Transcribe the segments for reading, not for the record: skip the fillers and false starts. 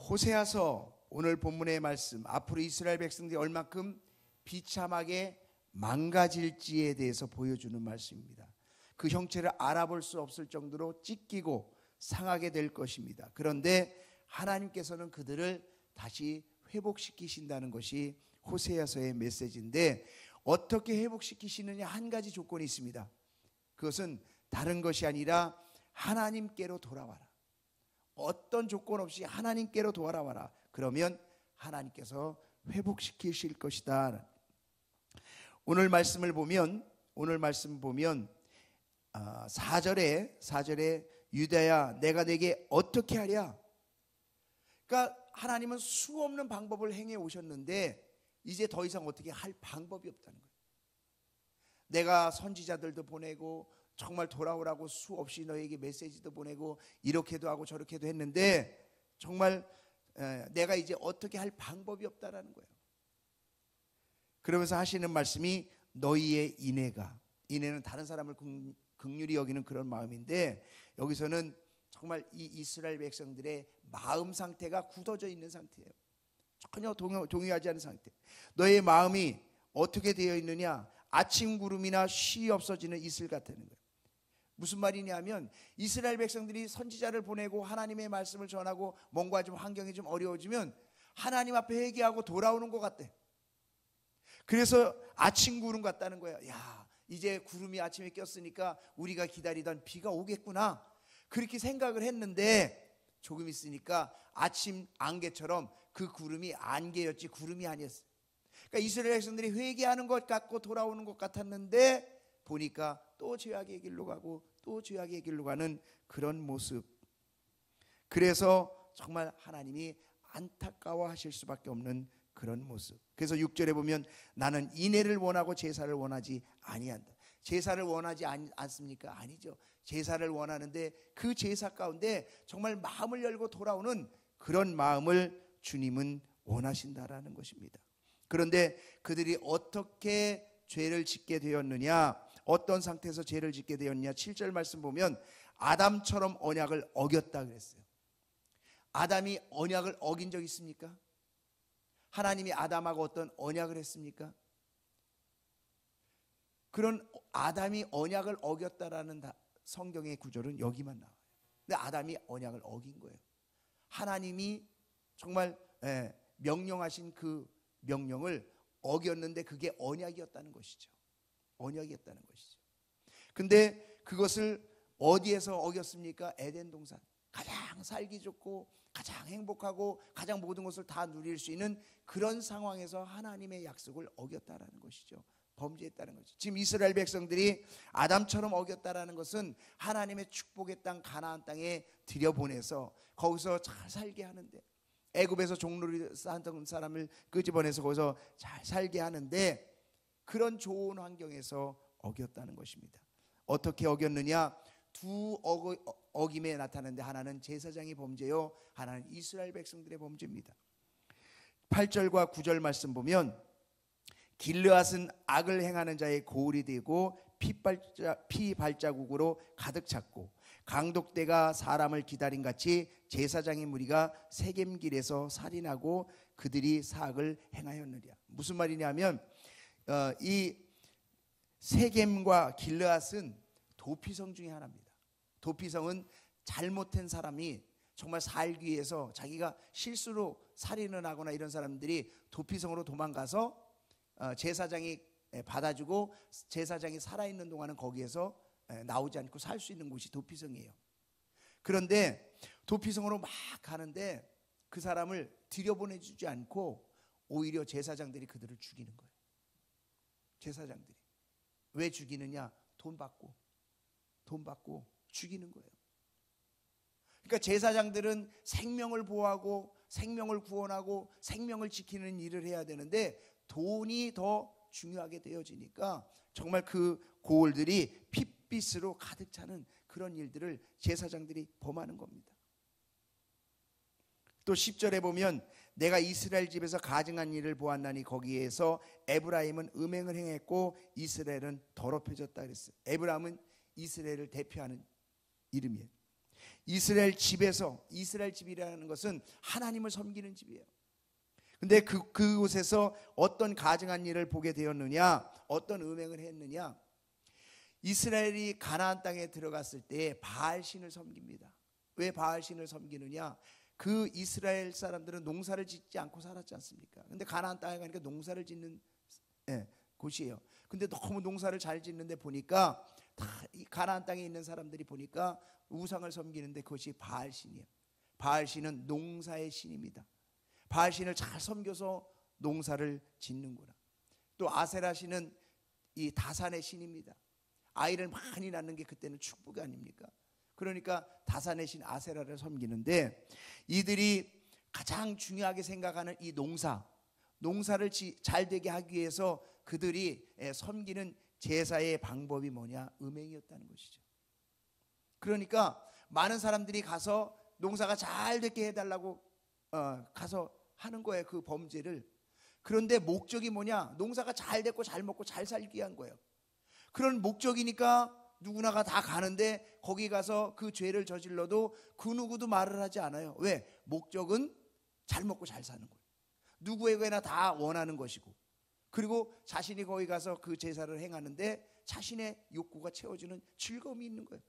호세아서 오늘 본문의 말씀, 앞으로 이스라엘 백성들이 얼마큼 비참하게 망가질지에 대해서 보여주는 말씀입니다. 그 형체를 알아볼 수 없을 정도로 찢기고 상하게 될 것입니다. 그런데 하나님께서는 그들을 다시 회복시키신다는 것이 호세아서의 메시지인데, 어떻게 회복시키시느냐, 한 가지 조건이 있습니다. 그것은 다른 것이 아니라 하나님께로 돌아와라. 어떤 조건 없이 하나님께로 돌아와라. 그러면 하나님께서 회복시키실 것이다. 오늘 말씀을 보면 4절에 유다야 내가 내게 어떻게 하랴. 그러니까 하나님은 수없는 방법을 행해 오셨는데 이제 더 이상 어떻게 할 방법이 없다는 거예요. 내가 선지자들도 보내고 정말 돌아오라고 수없이 너에게 메시지도 보내고 이렇게도 하고 저렇게도 했는데 정말 내가 이제 어떻게 할 방법이 없다라는 거예요. 그러면서 하시는 말씀이 너희의 인애는 다른 사람을 긍휼히 여기는 그런 마음인데, 여기서는 정말 이 이스라엘 백성들의 마음 상태가 굳어져 있는 상태예요. 전혀 동요하지 않은 상태. 너의 마음이 어떻게 되어 있느냐, 아침 구름이나 쉬 없어지는 이슬 같다는 거예요. 무슨 말이냐면 이스라엘 백성들이 선지자를 보내고 하나님의 말씀을 전하고 뭔가 좀 환경이 좀 어려워지면 하나님 앞에 회개하고 돌아오는 것 같대. 그래서 아침 구름 같다는 거야. 야, 이제 구름이 아침에 꼈으니까 우리가 기다리던 비가 오겠구나, 그렇게 생각을 했는데 조금 있으니까 아침 안개처럼 그 구름이 안개였지 구름이 아니었어요. 그러니까 이스라엘 백성들이 회개하는 것 같고 돌아오는 것 같았는데 보니까 또 죄악의 길로 가고 또 죄악의 길로 가는 그런 모습. 그래서 정말 하나님이 안타까워하실 수밖에 없는 그런 모습. 그래서 6절에 보면 나는 인애를 원하고 제사를 원하지 아니한다. 제사를 원하지 않습니까? 아니죠. 제사를 원하는데 그 제사 가운데 정말 마음을 열고 돌아오는 그런 마음을 주님은 원하신다라는 것입니다. 그런데 그들이 어떻게 죄를 짓게 되었느냐, 어떤 상태에서 죄를 짓게 되었느냐, 7절 말씀 보면 아담처럼 언약을 어겼다 그랬어요. 아담이 언약을 어긴 적 있습니까? 하나님이 아담하고 어떤 언약을 했습니까? 그런 아담이 언약을 어겼다라는 성경의 구절은 여기만 나와요. 근데 아담이 언약을 어긴 거예요. 하나님이 정말 명령하신 그 명령을 어겼는데 그게 언약이었다는 것이죠. 언약이었다는 것이죠. 근데 그것을 어디에서 어겼습니까? 에덴 동산. 가장 살기 좋고 가장 행복하고 가장 모든 것을 다 누릴 수 있는 그런 상황에서 하나님의 약속을 어겼다라는 것이죠. 범죄했다는 거죠. 지금 이스라엘 백성들이 아담처럼 어겼다라는 것은 하나님의 축복의 땅 가나안 땅에 들여보내서 거기서 잘 살게 하는데, 애굽에서 종로를 쌓던 사람을 끄집어내서 거기서 잘 살게 하는데 그런 좋은 환경에서 어겼다는 것입니다. 어떻게 어겼느냐? 두 어김에 나타나는데 하나는 제사장의 범죄요, 하나는 이스라엘 백성들의 범죄입니다. 8절과 9절 말씀 보면 길르앗은 악을 행하는 자의 고울이 되고 피 발자국으로 가득 찼고 강독대가 사람을 기다린 같이 제사장의 무리가 세겜길에서 살인하고 그들이 사악을 행하였느니라. 무슨 말이냐면 이 세겜과 길르앗은 도피성 중에 하나입니다. 도피성은 잘못한 사람이 정말 살기 위해서 자기가 실수로 살인을 하거나 이런 사람들이 도피성으로 도망가서 제사장이 받아주고 제사장이 살아있는 동안은 거기에서 나오지 않고 살 수 있는 곳이 도피성이에요. 그런데 도피성으로 막 가는데 그 사람을 들여보내주지 않고 오히려 제사장들이 그들을 죽이는 거예요. 제사장들이 왜 죽이느냐? 돈 받고 죽이는 거예요. 그러니까 제사장들은 생명을 보호하고 생명을 구원하고 생명을 지키는 일을 해야 되는데 돈이 더 중요하게 되어지니까 정말 그 고울들이 핏빛으로 가득 차는 그런 일들을 제사장들이 범하는 겁니다. 또 10절에 보면 내가 이스라엘 집에서 가증한 일을 보았나니 거기에서 에브라임은 음행을 행했고 이스라엘은 더럽혀졌다 그랬어요. 에브라임은 이스라엘을 대표하는 이름이에요. 이스라엘 집이라는 것은 하나님을 섬기는 집이에요. 근데 그곳에서 어떤 가증한 일을 보게 되었느냐, 어떤 음행을 했느냐. 이스라엘이 가나안 땅에 들어갔을 때 바알신을 섬깁니다. 왜 바알신을 섬기느냐? 그 이스라엘 사람들은 농사를 짓지 않고 살았지 않습니까? 근데 가나안 땅에 가니까 농사를 짓는 곳이에요. 근데 너무 농사를 잘 짓는데 보니까 다 이 가나안 땅에 있는 사람들이 보니까 우상을 섬기는데 그것이 바알신이에요. 바알신은 농사의 신입니다. 바알신을 잘 섬겨서 농사를 짓는구나. 또 아세라신은 이 다산의 신입니다. 아이를 많이 낳는 게 그때는 축복이 아닙니까? 그러니까 다산의 신 아세라를 섬기는데, 이들이 가장 중요하게 생각하는 이 농사를 잘 되게 하기 위해서 그들이 섬기는 제사의 방법이 뭐냐? 음행이었다는 것이죠. 그러니까 많은 사람들이 가서 농사가 잘 되게 해달라고 가서 하는 거예요, 그 범죄를. 그런데 목적이 뭐냐? 농사가 잘 됐고 잘 먹고 잘 살기 위한 거예요. 그런 목적이니까 누구나가 다 가는데 거기 가서 그 죄를 저질러도 그 누구도 말을 하지 않아요. 왜? 목적은 잘 먹고 잘 사는 거예요. 누구에게나 다 원하는 것이고, 그리고 자신이 거기 가서 그 제사를 행하는데 자신의 욕구가 채워지는 즐거움이 있는 거예요.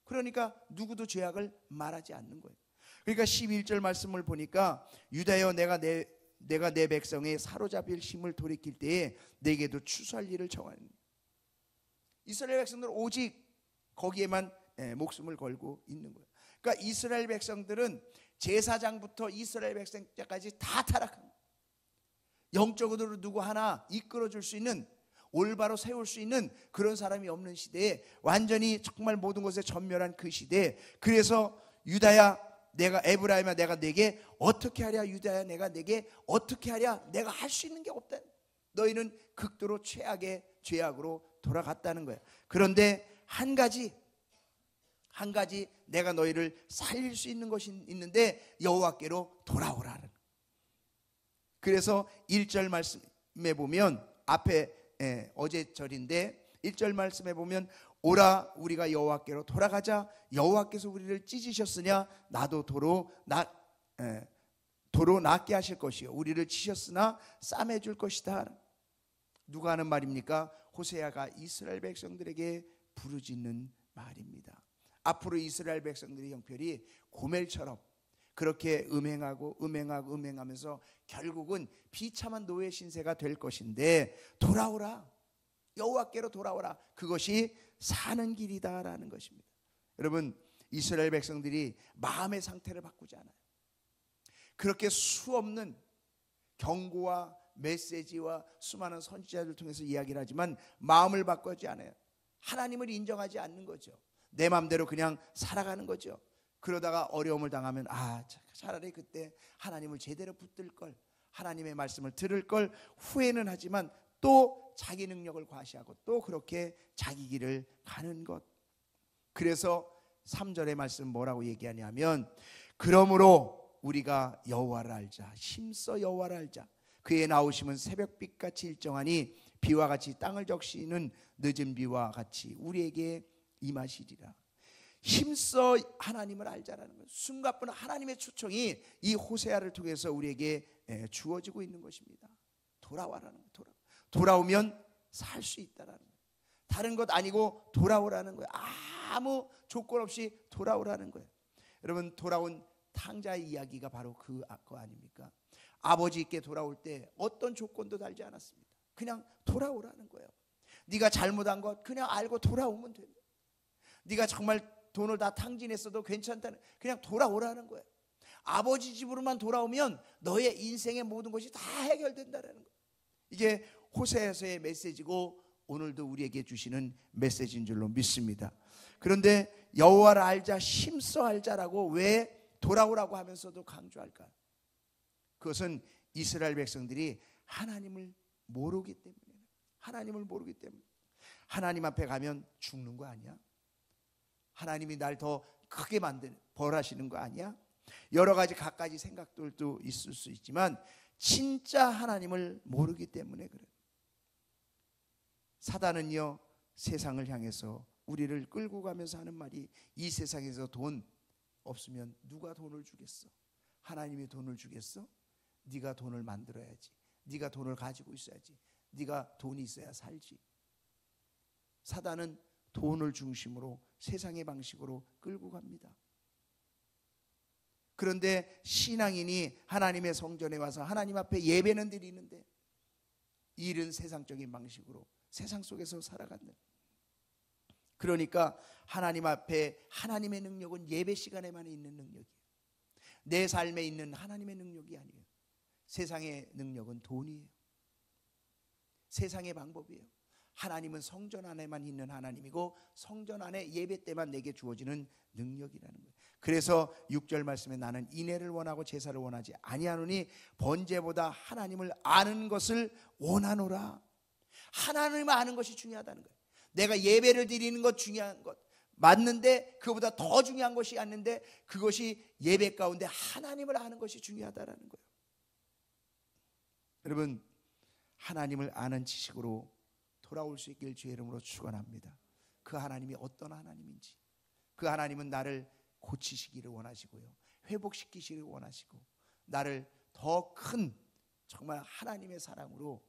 그러니까 누구도 죄악을 말하지 않는 거예요. 그러니까 11절 말씀을 보니까 유다여 내가 내 백성의 사로잡힐 힘을 돌이킬 때에 내게도 추수할 일을 정하니. 이스라엘 백성들은 오직 거기에만 목숨을 걸고 있는 거예요. 그러니까 이스라엘 백성들은 제사장부터 이스라엘 백성까지 다 타락한 거예요. 영적으로 누구 하나 이끌어줄 수 있는, 올바로 세울 수 있는 그런 사람이 없는 시대에, 완전히 정말 모든 것에 전멸한 그 시대에, 그래서 유다야 내가, 에브라임아 내가 내게 어떻게 하랴, 유다야 내가 내게 어떻게 하랴, 내가 할 수 있는 게 없다. 너희는 극도로 최악의 죄악으로 돌아갔다는 거예요. 그런데 한 가지 내가 너희를 살릴 수 있는 것이 있는데 여호와께로 돌아오라는 거예요. 그래서 1절 말씀에 보면, 앞에 어제 절인데 1절 말씀에 보면 오라 우리가 여호와께로 돌아가자, 여호와께서 우리를 찢으셨으냐 나도 도로 낫게 하실 것이요 우리를 치셨으나 싸매 줄 것이다. 누가 하는 말입니까? 호세아가 이스라엘 백성들에게 부르짖는 말입니다. 앞으로 이스라엘 백성들의 형편이 고멜처럼 그렇게 음행하면서 결국은 비참한 노예 신세가 될 것인데, 돌아오라, 여호와께로 돌아오라, 그것이 사는 길이다라는 것입니다. 여러분, 이스라엘 백성들이 마음의 상태를 바꾸지 않아요. 그렇게 수없는 경고와 메시지와 수많은 선지자들을 통해서 이야기를 하지만 마음을 바꾸지 않아요. 하나님을 인정하지 않는 거죠. 내 마음대로 그냥 살아가는 거죠. 그러다가 어려움을 당하면 차라리 그때 하나님을 제대로 붙들 걸, 하나님의 말씀을 들을 걸 후회는 하지만 또 자기 능력을 과시하고 또 그렇게 자기 길을 가는 것. 그래서 3절의 말씀 뭐라고 얘기하냐면, 그러므로 우리가 여호와를 알자, 힘써 여호와를 알자. 그의 나오심은 새벽빛같이 일정하니 비와 같이 땅을 적시는 늦은 비와 같이 우리에게 임하시리라. 힘써 하나님을 알자라는 것. 숨가쁜 하나님의 초청이 이 호세아를 통해서 우리에게 주어지고 있는 것입니다. 돌아와라는 것. 돌아오면 살 수 있다라는 거예요. 다른 것 아니고 돌아오라는 거예요. 아무 조건 없이 돌아오라는 거예요. 여러분, 돌아온 탕자의 이야기가 바로 그거 아닙니까? 아버지께 돌아올 때 어떤 조건도 달지 않았습니다. 그냥 돌아오라는 거예요. 네가 잘못한 것 그냥 알고 돌아오면 됩니다. 네가 정말 돈을 다 탕진했어도 괜찮다는, 그냥 돌아오라는 거예요. 아버지 집으로만 돌아오면 너의 인생의 모든 것이 다 해결된다는 거예요. 이게 호세아서의 메시지고 오늘도 우리에게 주시는 메시지인 줄로 믿습니다. 그런데 여호와를 알자, 힘써 알자라고 왜 돌아오라고 하면서도 강조할까요? 그것은 이스라엘 백성들이 하나님을 모르기 때문에, 하나님 앞에 가면 죽는 거 아니야? 하나님이 날 더 크게 벌하시는 거 아니야? 여러 가지 갖가지 생각들도 있을 수 있지만 진짜 하나님을 모르기 때문에 그래요. 사단은요, 세상을 향해서 우리를 끌고 가면서 하는 말이, 이 세상에서 돈, 없으면 누가 돈을 주겠어? 하나님이 돈을 주겠어? 네가 돈을 만들어야지. 네가 돈을 가지고 있어야지. 네가 돈이 있어야 살지. 사단은 돈을 중심으로 세상의 방식으로 끌고 갑니다. 그런데 신앙인이 하나님의 성전에 와서 하나님 앞에 예배는 드리는데 일은 세상적인 방식으로 세상 속에서 살아간다. 그러니까 하나님 앞에 하나님의 능력은 예배 시간에만 있는 능력이에요. 내 삶에 있는 하나님의 능력이 아니에요. 세상의 능력은 돈이에요. 세상의 방법이에요. 하나님은 성전 안에만 있는 하나님이고 성전 안에 예배 때만 내게 주어지는 능력이라는 거예요. 그래서 6절 말씀에 나는 인애를 원하고 제사를 원하지 아니하노니 번제보다 하나님을 아는 것을 원하노라. 하나님을 아는 것이 중요하다는 거예요. 내가 예배를 드리는 것 중요한 것 맞는데 그보다 더 중요한 것이 아닌데 그것이 예배 가운데 하나님을 아는 것이 중요하다라는 거예요. 여러분, 하나님을 아는 지식으로 돌아올 수 있길 주의 이름으로 축원합니다. 그 하나님이 어떤 하나님인지, 그 하나님은 나를 고치시기를 원하시고요, 회복시키시기를 원하시고 나를 더 큰 정말 하나님의 사랑으로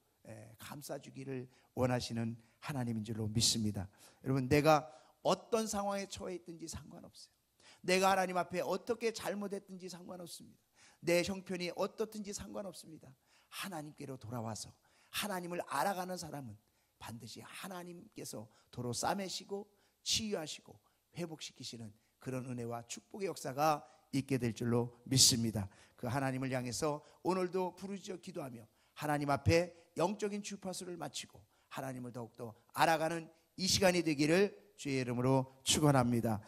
감싸주기를 원하시는 하나님인 줄로 믿습니다. 여러분, 내가 어떤 상황에 처해 있든지 상관없어요. 내가 하나님 앞에 어떻게 잘못했든지 상관없습니다. 내 형편이 어떻든지 상관없습니다. 하나님께로 돌아와서 하나님을 알아가는 사람은 반드시 하나님께서 도로 싸매시고 치유하시고 회복시키시는 그런 은혜와 축복의 역사가 있게 될 줄로 믿습니다. 그 하나님을 향해서 오늘도 부르짖어 기도하며 하나님 앞에 영적인 주파수를 마치고 하나님을 더욱더 알아가는 이 시간이 되기를 주의 이름으로 축원합니다.